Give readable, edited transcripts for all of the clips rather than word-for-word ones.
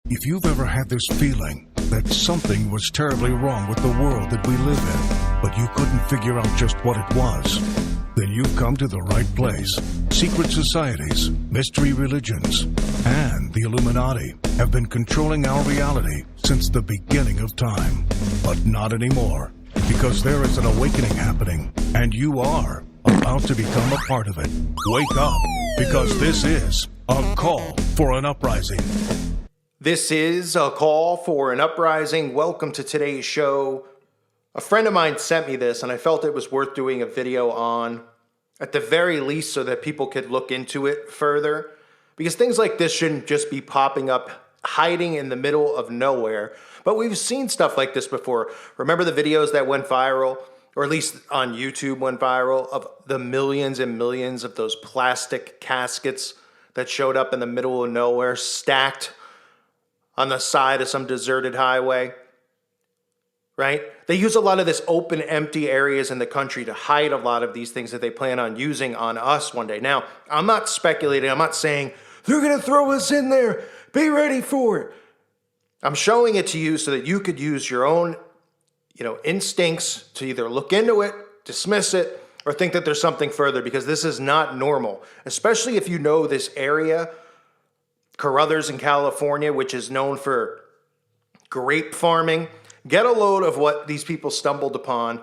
If you've ever had this feeling that something was terribly wrong with the world that we live in, but you couldn't figure out just what it was, then you've come to the right place. Secret societies, mystery religions, and the Illuminati have been controlling our reality since the beginning of time. But not anymore, because there is an awakening happening, and you are about to become a part of it. Wake up, because this is a call for an uprising. This is a call for an uprising. Welcome to today's show. A friend of mine sent me this, and I felt it was worth doing a video on, at the very least, so that people could look into it further. Because things like this shouldn't just be popping up, hiding in the middle of nowhere. But we've seen stuff like this before. Remember the videos that went viral, or at least on YouTube went viral, of the millions and millions of those plastic caskets that showed up in the middle of nowhere, stacked on the side of some deserted highway, right? They use a lot of this open, empty areas in the country to hide a lot of these things that they plan on using on us one day. Now, I'm not speculating. I'm not saying, they're going to throw us in there. Be ready for it. I'm showing it to you so that you could use your own, instincts to either look into it, dismiss it, or think that there's something further, because this is not normal, especially if you know this area, Carruthers in California, which is known for grape farming. Get a load of what these people stumbled upon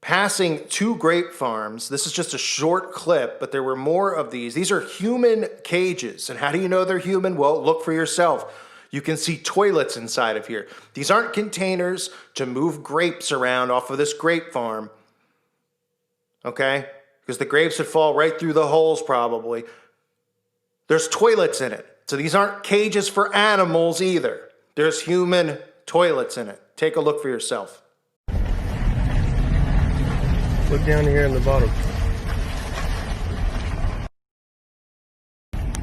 passing two grape farms. This is just a short clip, but there were more of these. These are human cages. And how do you know they're human? Well, look for yourself. You can see toilets inside of here. These aren't containers to move grapes around off of this grape farm, okay? Because the grapes would fall right through the holes probably. There's toilets in it. So these aren't cages for animals either. There's human toilets in it. Take a look for yourself. Look down here in the bottom.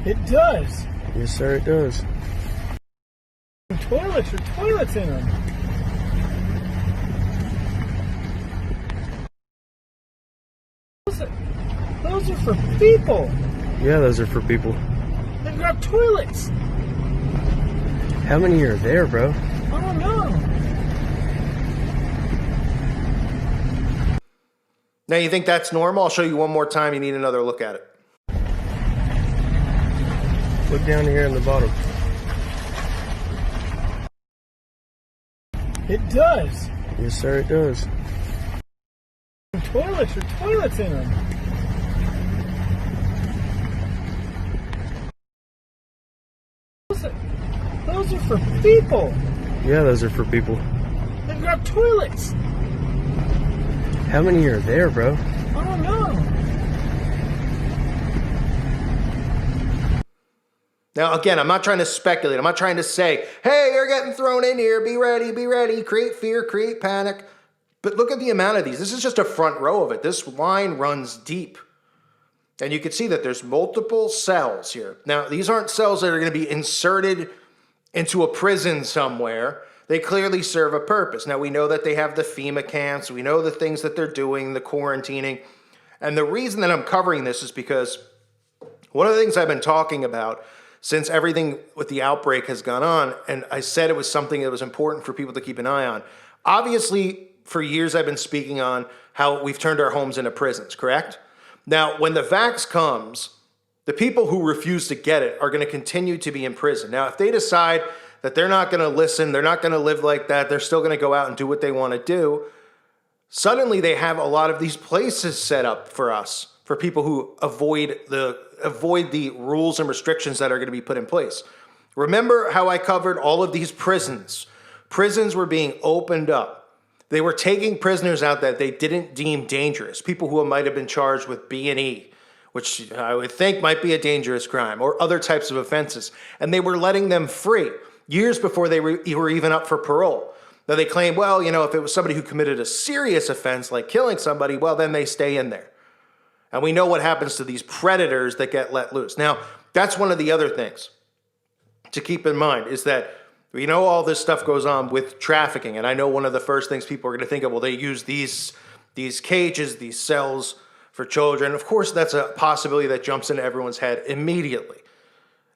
It does. Yes, sir, it does. Toilets or toilets in them. Those are for people. Yeah, those are for people. They've got toilets. How many are there, bro? I don't know. Now you think that's normal? I'll show you one more time. You need another look at it. Look down here in the bottom. It does. Yes, sir, it does. Toilets or toilets in them. Those are for people. Yeah, those are for people. They've got toilets. How many are there, bro? I don't know. Now, again, I'm not trying to speculate. I'm not trying to say, hey, you're getting thrown in here. Be ready, create fear, create panic. But look at the amount of these. This is just a front row of it. This line runs deep. And you can see that there's multiple cells here. Now, these aren't cells that are going to be inserted into a prison somewhere. They clearly serve a purpose. Now, we know that they have the FEMA camps. We know the things that they're doing, the quarantining. And the reason that I'm covering this is because one of the things I've been talking about since everything with the outbreak has gone on, and I said it was something that was important for people to keep an eye on. Obviously, for years I've been speaking on how we've turned our homes into prisons, correct? Now, when the vax comes, the people who refuse to get it are going to continue to be in prison. Now, if they decide that they're not going to listen, they're not going to live like that, they're still going to go out and do what they want to do, suddenly they have a lot of these places set up for us, for people who avoid the rules and restrictions that are going to be put in place. Remember how I covered all of these prisons? Prisons were being opened up. They were taking prisoners out that they didn't deem dangerous, people who might have been charged with B&E, which I would think might be a dangerous crime, or other types of offenses. And they were letting them free years before they were even up for parole. Now they claim, well, if it was somebody who committed a serious offense like killing somebody, well, then they stay in there. And we know what happens to these predators that get let loose. Now, that's one of the other things to keep in mind is that all this stuff goes on with trafficking. And I know one of the first things people are going to think of, well, they use these cages, these cells for children. Of course, that's a possibility that jumps into everyone's head immediately.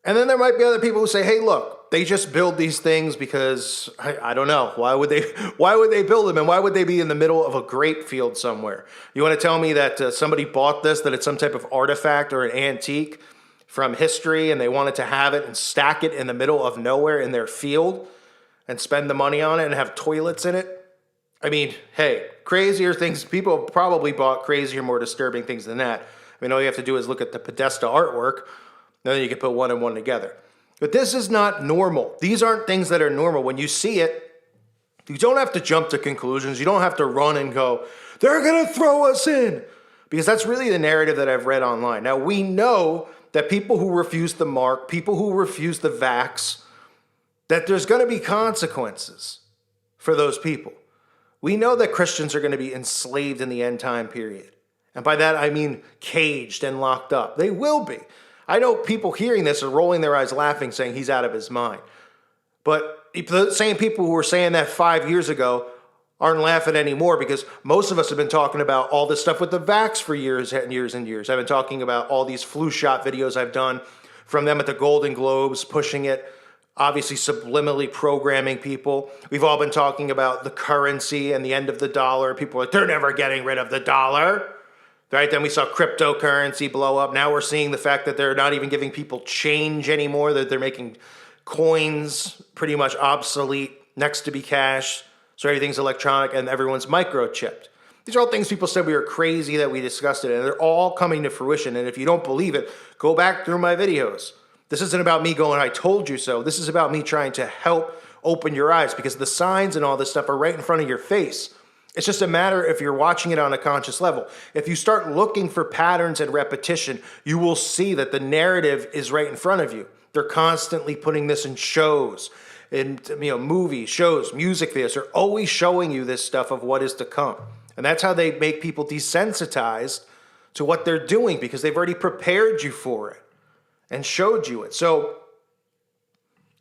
And then there might be other people who say, hey, look, look, they just build these things because I don't know. Why would they build them, and why would they be in the middle of a grape field somewhere? You want to tell me that somebody bought this, that it's some type of artifact or an antique from history, and they wanted to have it and stack it in the middle of nowhere in their field and spend the money on it and have toilets in it? I mean, hey, crazier things. People have probably bought crazier, more disturbing things than that. I mean, all you have to do is look at the Podesta artwork, and then you can put one and one together. But this is not normal. These aren't things that are normal. When you see it, you don't have to jump to conclusions. You don't have to run and go, they're going to throw us in. Because that's really the narrative that I've read online. Now, we know that people who refuse the mark, people who refuse the vax, that there's going to be consequences for those people. We know that Christians are going to be enslaved in the end time period. And by that, I mean caged and locked up. They will be. I know people hearing this are rolling their eyes laughing, saying he's out of his mind. But the same people who were saying that 5 years ago aren't laughing anymore, because most of us have been talking about all this stuff with the vax for years and years and years. I've been talking about all these flu shot videos I've done from them at the Golden Globes, pushing it, obviously subliminally programming people. We've all been talking about the currency and the end of the dollar. People are like, they're never getting rid of the dollar. Right? Then we saw cryptocurrency blow up. Now we're seeing the fact that they're not even giving people change anymore, that they're making coins pretty much obsolete, next to be cash. So everything's electronic and everyone's microchipped. These are all things people said we were crazy that we discussed it, and they're all coming to fruition. And if you don't believe it, go back through my videos. This isn't about me going, I told you so. This is about me trying to help open your eyes, because the signs and all this stuff are right in front of your face. It's just a matter if you're watching it on a conscious level. If you start looking for patterns and repetition, you will see that the narrative is right in front of you. They're constantly putting this in shows, in movies, shows, music videos. They're always showing you this stuff of what is to come. And that's how they make people desensitized to what they're doing, because they've already prepared you for it and showed you it. So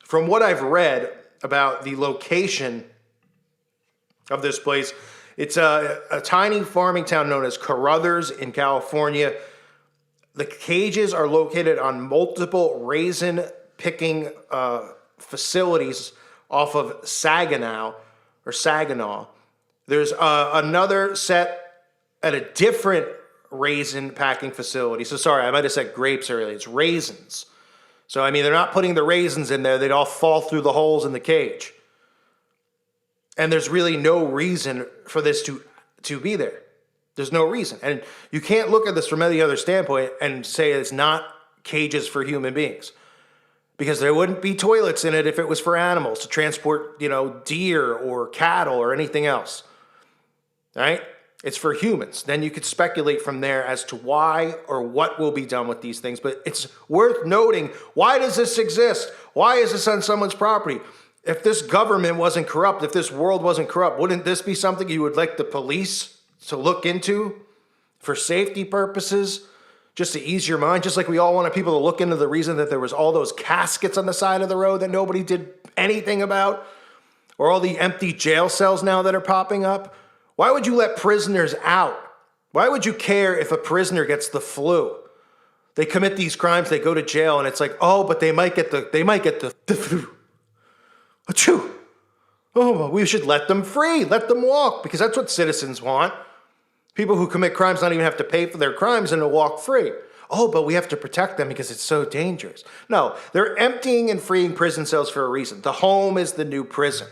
from what I've read about the location of this place, it's a tiny farming town known as Carruthers in California. The cages are located on multiple raisin picking facilities off of Saginaw. There's another set at a different raisin packing facility. So sorry, I might have said grapes earlier. It's raisins. So, I mean, they're not putting the raisins in there. They'd all fall through the holes in the cage. And there's really no reason for this to be there. There's no reason. And you can't look at this from any other standpoint and say it's not cages for human beings. Because there wouldn't be toilets in it if it was for animals to transport, deer or cattle or anything else. All right? It's for humans. Then you could speculate from there as to why or what will be done with these things. But it's worth noting, why does this exist? Why is this on someone's property? If this government wasn't corrupt, if this world wasn't corrupt, wouldn't this be something you would like the police to look into for safety purposes, just to ease your mind? Just like we all wanted people to look into the reason that there was all those caskets on the side of the road that nobody did anything about, or all the empty jail cells now that are popping up. Why would you let prisoners out? Why would you care if a prisoner gets the flu? They commit these crimes, they go to jail, and it's like, oh, but they might get the flu. Achoo! Oh, well, we should let them free. Let them walk, because that's what citizens want. People who commit crimes not even have to pay for their crimes and to walk free. Oh, but we have to protect them because it's so dangerous. No, they're emptying and freeing prison cells for a reason. The home is the new prison.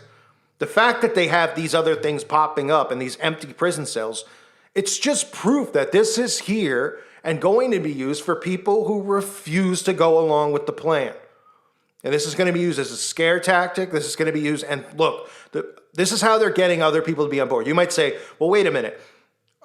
The fact that they have these other things popping up in these empty prison cells, it's just proof that this is here and going to be used for people who refuse to go along with the plan. And this is going to be used as a scare tactic. This is going to be used, and look, this is how they're getting other people to be on board. You might say, well, wait a minute.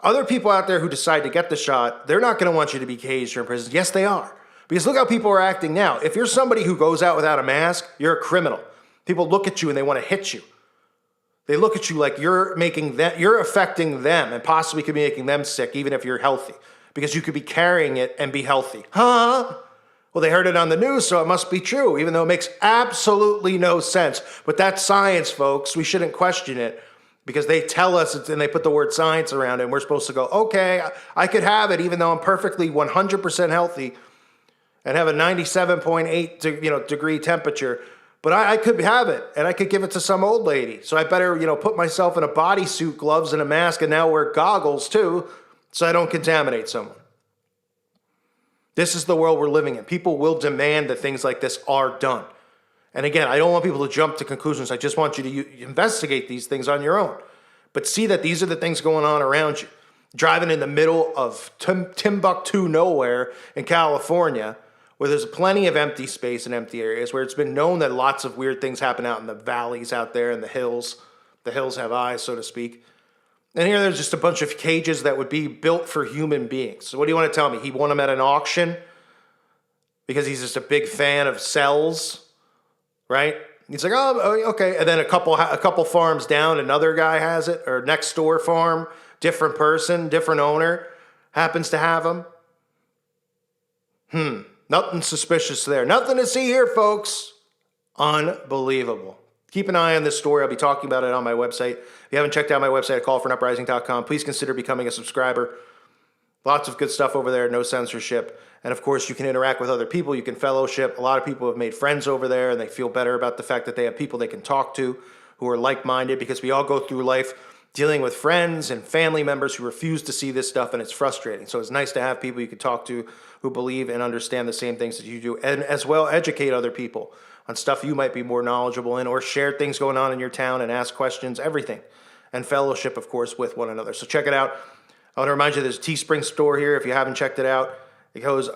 Other people out there who decide to get the shot, they're not going to want you to be caged or in prison. Yes, they are. Because look how people are acting now. If you're somebody who goes out without a mask, you're a criminal. People look at you and they want to hit you. They look at you like you're affecting them and possibly could be making them sick, even if you're healthy, because you could be carrying it and be healthy. Huh? Well, they heard it on the news, so it must be true, even though it makes absolutely no sense. But that's science, folks. We shouldn't question it, because they tell us and they put the word science around it, and we're supposed to go, okay, I could have it even though I'm perfectly 100% healthy and have a 97.8 degree temperature. But I could have it, and I could give it to some old lady. So I better, put myself in a bodysuit, gloves, and a mask, and now wear goggles too, so I don't contaminate someone. This is the world we're living in. People will demand that things like this are done. And again, I don't want people to jump to conclusions. I just want you to investigate these things on your own. But see that these are the things going on around you. Driving in the middle of Timbuktu nowhere in California, where there's plenty of empty space and empty areas, where it's been known that lots of weird things happen out in the valleys out there in the hills. The hills have eyes, so to speak. And here there's just a bunch of cages that would be built for human beings. So what do you want to tell me? He won them at an auction because he's just a big fan of cells, right? He's like, oh, okay. And then a couple farms down, another guy has it, or next door farm, different person, different owner happens to have them. Nothing suspicious there. Nothing to see here, folks. Unbelievable. Keep an eye on this story. I'll be talking about it on my website. If you haven't checked out my website at callforanuprising.com, please consider becoming a subscriber. Lots of good stuff over there, no censorship. And of course, you can interact with other people. You can fellowship. A lot of people have made friends over there, and they feel better about the fact that they have people they can talk to who are like-minded, because we all go through life dealing with friends and family members who refuse to see this stuff, and it's frustrating. So it's nice to have people you can talk to who believe and understand the same things that you do, and as well educate other people on stuff you might be more knowledgeable in, or share things going on in your town and ask questions, everything. And fellowship, of course, with one another. So check it out. I want to remind you there's a Teespring store here if you haven't checked it out. Because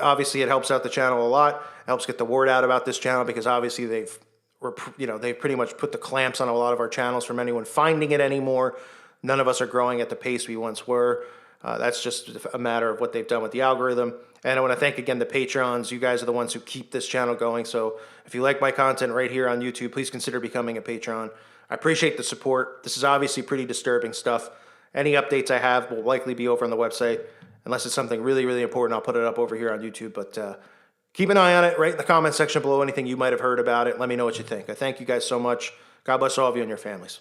obviously it helps out the channel a lot. It helps get the word out about this channel, because obviously they've pretty much put the clamps on a lot of our channels from anyone finding it anymore. None of us are growing at the pace we once were. That's just a matter of what they've done with the algorithm. And I want to thank again the Patrons. You guys are the ones who keep this channel going. So if you like my content right here on YouTube, please consider becoming a Patron. I appreciate the support. This is obviously pretty disturbing stuff. Any updates I have will likely be over on the website. Unless it's something really, really important, I'll put it up over here on YouTube. But keep an eye on it. Write in the comment section below anything you might have heard about it. Let me know what you think. I thank you guys so much. God bless all of you and your families.